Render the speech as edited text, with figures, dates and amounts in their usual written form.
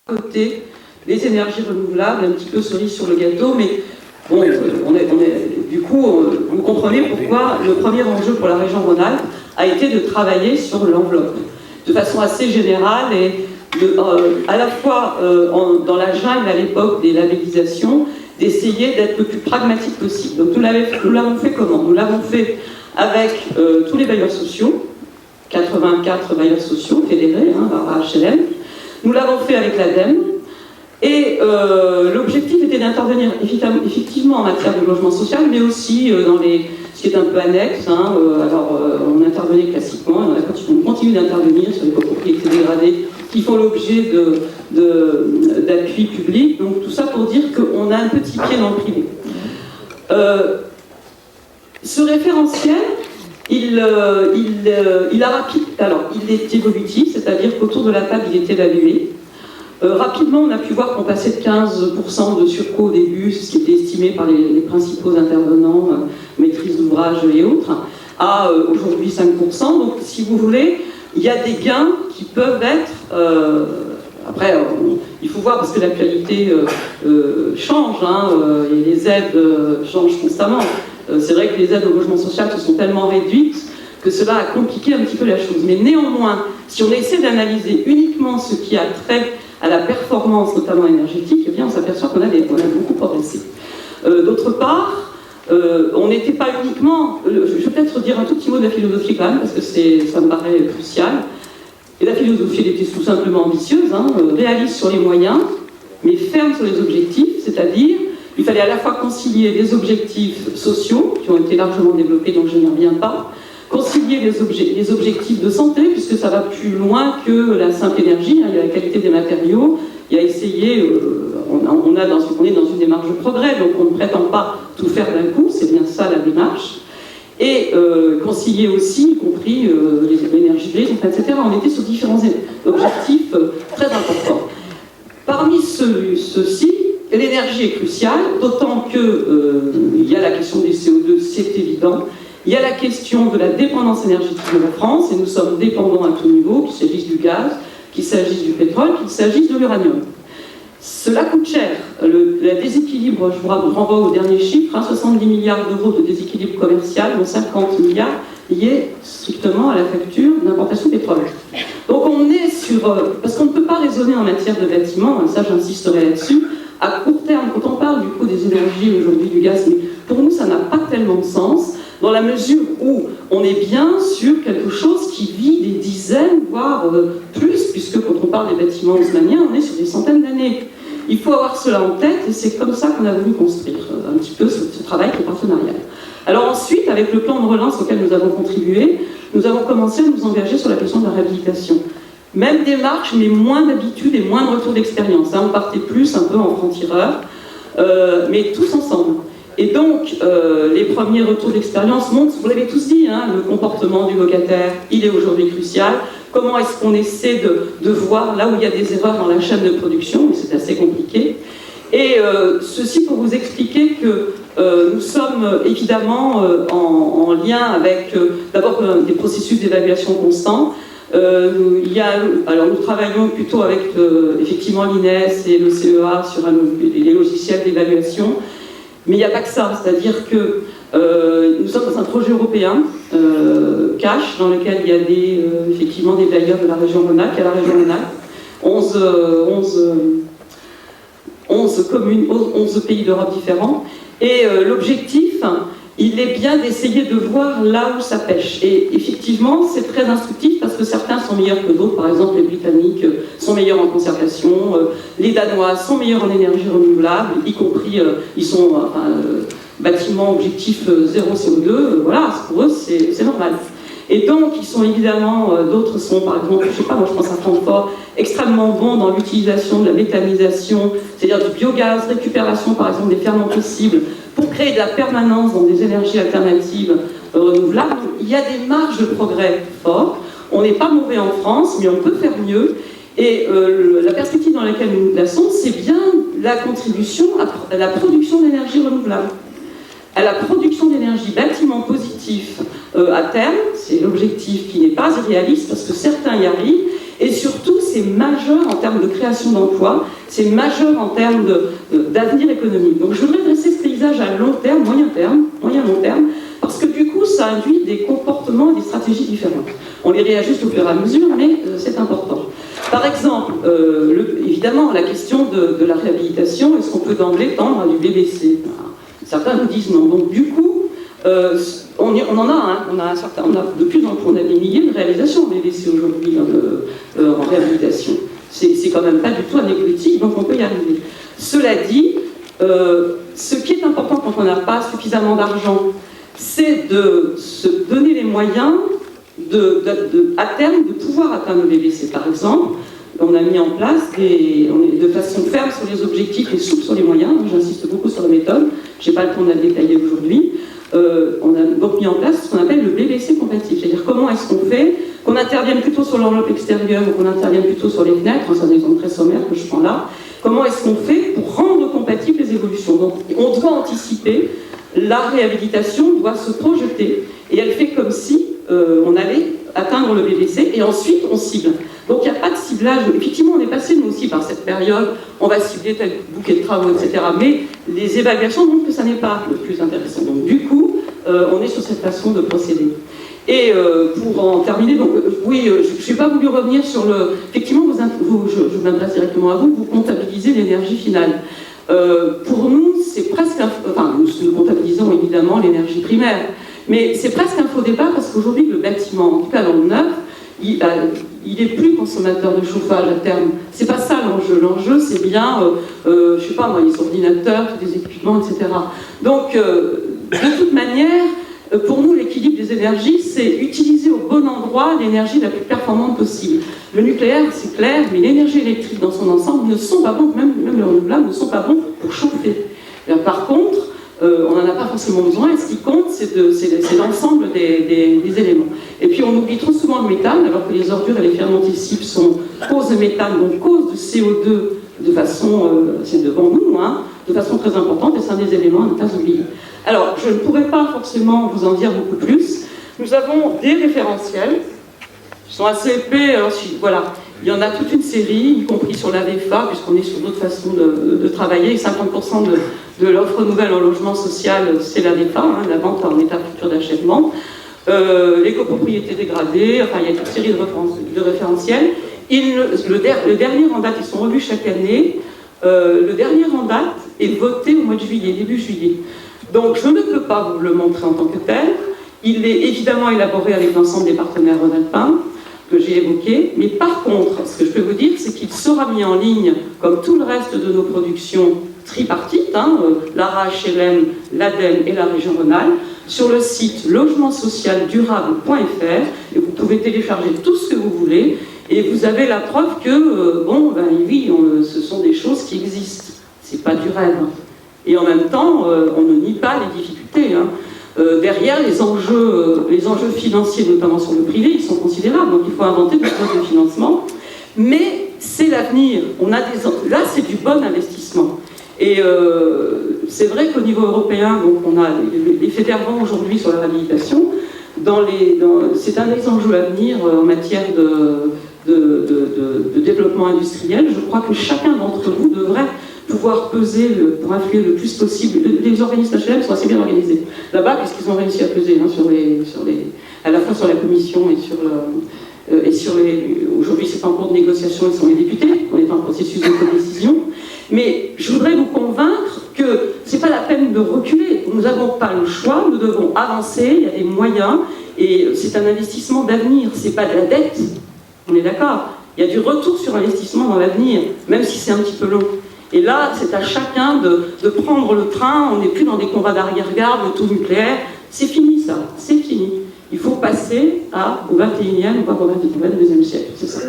côté les énergies renouvelables, un petit peu cerise sur le gâteau, mais bon, du coup, vous comprenez pourquoi le premier enjeu pour la région Rhône-Alpes a été de travailler sur l'enveloppe, de façon assez générale et à la fois dans la jungle à l'époque des labellisations, d'essayer d'être le plus pragmatique possible. Donc nous l'avons fait comment? Nous l'avons fait avec tous les bailleurs sociaux, 84 bailleurs sociaux fédérés par HLM. Nous l'avons fait avec l'ADEME. Et l'objectif était d'intervenir effectivement en matière de logement social, mais aussi dans ce qui est un peu annexe. On intervenait classiquement, et on continue d'intervenir sur les copropriétés dégradées qui font l'objet d'appui public. Donc tout ça pour dire qu'on a un petit pied dans le privé. Ce référentiel, il est évolutif, c'est-à-dire qu'autour de la table, il est évalué. Rapidement, on a pu voir qu'on passait de 15% de surcoût au début, ce qui était estimé par les principaux intervenants, maîtrise d'ouvrage et autres, à aujourd'hui 5%. Donc, si vous voulez, il y a des gains qui peuvent être... après, il faut voir parce que l'actualité change, et les aides changent constamment. C'est vrai que les aides au logement social se sont tellement réduites que cela a compliqué un petit peu la chose. Mais néanmoins, si on essaie d'analyser uniquement ce qui a trait à la performance, notamment énergétique, eh bien, on s'aperçoit qu'on a beaucoup progressé. D'autre part, on n'était pas uniquement... je vais peut-être dire un tout petit mot de la philosophie quand même, parce que ça me paraît crucial. Et la philosophie, elle était tout simplement ambitieuse, réaliste sur les moyens, mais ferme sur les objectifs, c'est-à-dire il fallait à la fois concilier les objectifs sociaux, qui ont été largement développés, donc je n'y reviens pas, concilier les objectifs de santé, puisque ça va plus loin que la simple énergie, il y a la qualité des matériaux, il y a essayé, on est dans une démarche de progrès, donc on ne prétend pas tout faire d'un coup, c'est bien ça la démarche, et concilier aussi, y compris l'énergie verte, etc. On était sur différents objectifs très importants. Parmi ceux-ci, l'énergie est cruciale, d'autant qu'il y a la question des CO2, c'est évident. Il y a la question de la dépendance énergétique de la France, et nous sommes dépendants à tout niveau, qu'il s'agisse du gaz, qu'il s'agisse du pétrole, qu'il s'agisse de l'uranium. Cela coûte cher. Le déséquilibre, je vous renvoie au dernier chiffre, 70 milliards d'euros de déséquilibre commercial, dont 50 milliards liés strictement à la facture d'importation de pétrole. Donc on est sur... parce qu'on ne peut pas raisonner en matière de bâtiments, ça j'insisterai là-dessus, à court terme, quand on parle du coût des énergies aujourd'hui, du gaz, mais pour nous ça n'a pas tellement de sens, dans la mesure où on est bien sur quelque chose qui vit des dizaines, voire plus, puisque quand on parle des bâtiments haussmanniens, on est sur des centaines d'années. Il faut avoir cela en tête, et c'est comme ça qu'on a voulu construire un petit peu ce travail qui est partenarial. Alors ensuite, avec le plan de relance auquel nous avons contribué, nous avons commencé à nous engager sur la question de la réhabilitation. Même démarche, mais moins d'habitude et moins de retour d'expérience. On partait plus un peu en franc-tireur, mais tous ensemble. Et donc, les premiers retours d'expérience montrent, vous l'avez tous dit, le comportement du locataire, il est aujourd'hui crucial. Comment est-ce qu'on essaie de voir là où il y a des erreurs dans la chaîne de production, c'est assez compliqué. Et ceci pour vous expliquer que nous sommes évidemment en lien avec d'abord des processus d'évaluation constants. Alors nous travaillons plutôt avec effectivement l'INES et le CEA sur les logiciels d'évaluation. Mais il n'y a pas que ça, c'est-à-dire que nous sommes dans un projet européen, CASH, dans lequel il y a effectivement des bailleurs de la région Rhône-Alpes, il y a la région Rhône-Alpes, 11 communes, 11 pays d'Europe différents, et l'objectif, il est bien d'essayer de voir là où ça pêche. Et effectivement, c'est très instructif parce que certains sont meilleurs que d'autres. Par exemple, les Britanniques sont meilleurs en conservation, les Danois sont meilleurs en énergie renouvelable, y compris, ils sont bâtiments objectif zéro CO2, voilà, pour eux, c'est normal. Et donc, ils sont évidemment, d'autres sont, par exemple, je sais pas, moi je pense à Francfort, extrêmement bons dans l'utilisation de la méthanisation, c'est-à-dire du biogaz, récupération, par exemple, des ferments possibles, pour créer de la permanence dans des énergies alternatives renouvelables. Donc, il y a des marges de progrès fortes. On n'est pas mauvais en France, mais on peut faire mieux. Et la perspective dans laquelle nous nous plaçons, c'est bien la contribution à la production d'énergie renouvelable. À la production d'énergie bâtiment positif à terme, c'est l'objectif qui n'est pas irréaliste parce que certains y arrivent, Et surtout, c'est majeur en termes de création d'emplois, c'est majeur en termes d'avenir économique. Donc je voudrais dresser ce paysage à long terme, moyen-long terme, parce que du coup, ça induit des comportements et des stratégies différentes. On les réajuste au fur et à mesure, mais c'est important. Par exemple, évidemment, la question de la réhabilitation, est-ce qu'on peut d'emblée tendre à du BBC? Certains nous disent non. Donc du coup, on en a, hein, on a de plus en plus, on a des milliers de réalisations en BBC aujourd'hui en réhabilitation. C'est quand même pas du tout anecdotique, donc on peut y arriver. Cela dit, ce qui est important quand on n'a pas suffisamment d'argent, c'est de se donner les moyens à terme de pouvoir atteindre le BBC. Par exemple, on a mis en place de façon ferme sur les objectifs et souple sur les moyens. J'insiste beaucoup sur la méthode, je n'ai pas le temps de la détailler aujourd'hui. On a donc mis en place ce qu'on appelle le BBC compatible, c'est-à-dire comment est-ce qu'on fait, qu'on intervienne plutôt sur l'enveloppe extérieure ou qu'on intervienne plutôt sur les fenêtres, c'est un exemple très sommaire que je prends là, comment est-ce qu'on fait pour rendre compatibles les évolutions. Donc on doit anticiper, la réhabilitation doit se projeter, et elle fait comme si on allait atteindre le BBC, et ensuite on cible. Donc il n'y a pas de ciblage. Effectivement, on est passé nous aussi par cette période, on va cibler tel bouquet de travaux, etc. Mais les évaluations montrent que ça n'est pas le plus intéressant. Donc du coup, on est sur cette façon de procéder. Et pour en terminer, donc oui, je n'ai pas voulu revenir sur le... Effectivement, je m'adresse directement à vous, vous comptabilisez l'énergie finale. Pour nous, c'est presque... Enfin, nous comptabilisons évidemment l'énergie primaire, mais c'est presque un faux départ parce qu'aujourd'hui, le bâtiment, en tout cas dans le neuf, il est plus consommateur de chauffage à terme. C'est pas ça l'enjeu. L'enjeu, c'est bien, je sais pas moi, les ordinateurs, tous les équipements, etc. Donc, de toute manière, pour nous, l'équilibre des énergies, c'est utiliser au bon endroit l'énergie la plus performante possible. Le nucléaire, c'est clair, mais l'énergie électrique dans son ensemble ne sont pas bons, même les renouvelables ne sont pas bons pour chauffer. Par contre, on n'en a pas forcément besoin, et ce qui compte, c'est l'ensemble des éléments. Et puis on oublie trop souvent le méthane, alors que les ordures et les fermentescibles sont cause de méthane, donc cause de CO2 de façon, c'est devant nous, hein, de façon très importante, et c'est un des éléments à ne pas oublier. Alors, je ne pourrais pas forcément vous en dire beaucoup plus. Nous avons des référentiels, qui sont assez épais, alors voilà. Il y en a toute une série, y compris sur la VFA, puisqu'on est sur d'autres façons de travailler. 50% de l'offre nouvelle en logement social, c'est la VFA, hein, la vente en état futur d'achèvement. Les copropriétés dégradées, enfin il y a toute une série de référentiels. Le dernier en date, ils sont revus chaque année. Le dernier en date est voté au mois de juillet, début juillet. Donc je ne peux pas vous le montrer en tant que tel. Il est évidemment élaboré avec l'ensemble des partenaires rhône-alpins que j'ai évoqué, mais par contre, ce que je peux vous dire, c'est qu'il sera mis en ligne, comme tout le reste de nos productions tripartites, hein, l'ARA, HLM, l'ADEME et la région Rhône-Alpes, sur le site logementsocialdurable.fr, et vous pouvez télécharger tout ce que vous voulez, et vous avez la preuve que, oui, ce sont des choses qui existent, c'est pas du rêve. Et en même temps, on ne nie pas les difficultés, hein. Derrière, les enjeux financiers, notamment sur le privé, ils sont considérables. Donc il faut inventer des modes de financement. Mais c'est l'avenir. Là, c'est du bon investissement. Et c'est vrai qu'au niveau européen, donc on a les fédérants aujourd'hui sur la réhabilitation. C'est un des enjeux à venir en matière de développement industriel. Je crois que chacun d'entre vous devrait pouvoir peser pour influer le plus possible. Les organismes HLM sont assez bien organisés là-bas, puisqu'ils ont réussi à peser hein, à la fois sur la commission et sur les... Aujourd'hui, c'est en cours de négociation, ils sont les députés, on est en processus de codécision. Mais je voudrais vous convaincre que c'est pas la peine de reculer. Nous n'avons pas le choix, nous devons avancer, il y a des moyens, et c'est un investissement d'avenir, c'est pas de la dette, on est d'accord. Il y a du retour sur investissement dans l'avenir, même si c'est un petit peu long. Et là, c'est à chacun de prendre le train, on n'est plus dans des combats d'arrière-garde, le tout nucléaire, c'est fini ça, c'est fini. Il faut passer au 21e, voire au 22e siècle, c'est ça.